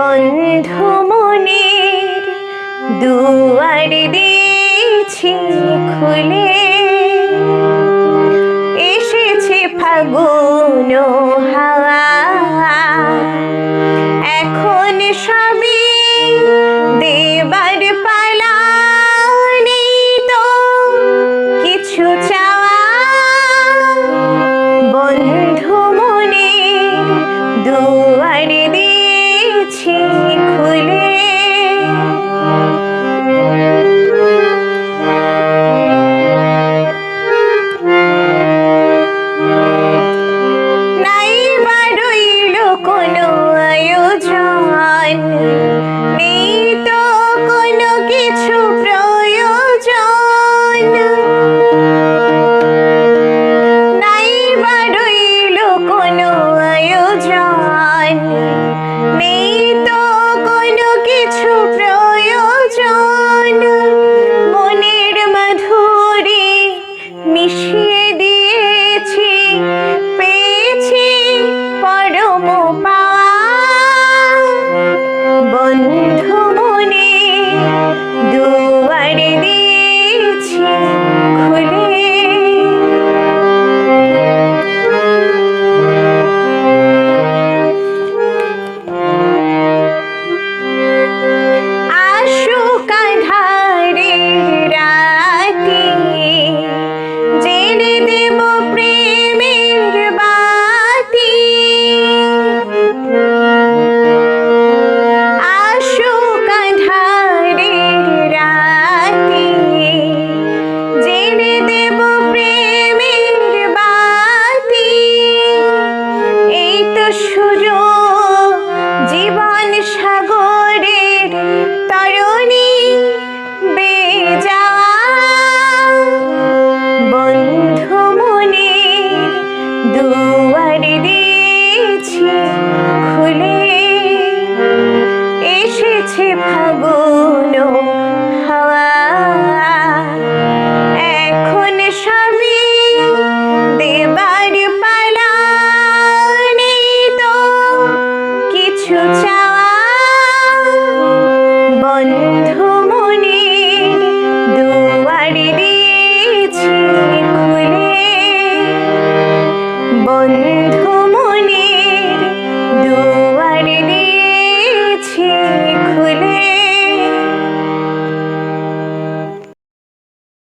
বন্ধু মনের দুয়ার দিয়েছি খুলে, এসেছে ফাগুন হাওয়া, এখন সবই দেবার পালা, নেই তো কিছু চাওয়া। বন্ধু মনের দুয়ার দিয়েছি খুলে, নাই বা রইল কোনো আয়োজন, নেই তো কোনো কিছু প্রয়োজন। নাই বা রইল কোনো আয়োজন, নেই তো কোনো কিছু প্রয়োজন। মনের মাধুরী মিশিয়ে দিয়েছি, পেয়েছি পরম পাওয়া। বন্ধু মনে দুয়ার দিয়েছি খুলে, আসুক আঁধারের রাতে, জেলে দেব প্রেমের বাতি। আসুক আঁধারের রাতে, জেলে দেব প্রেমের বাতি। এই তো শুরু জীবন সাগরের তরণী বেয়ে যাওয়া। বন্ধু মনের দুয়ার দিয়েছি খুলে, এসেছে ফাগুন।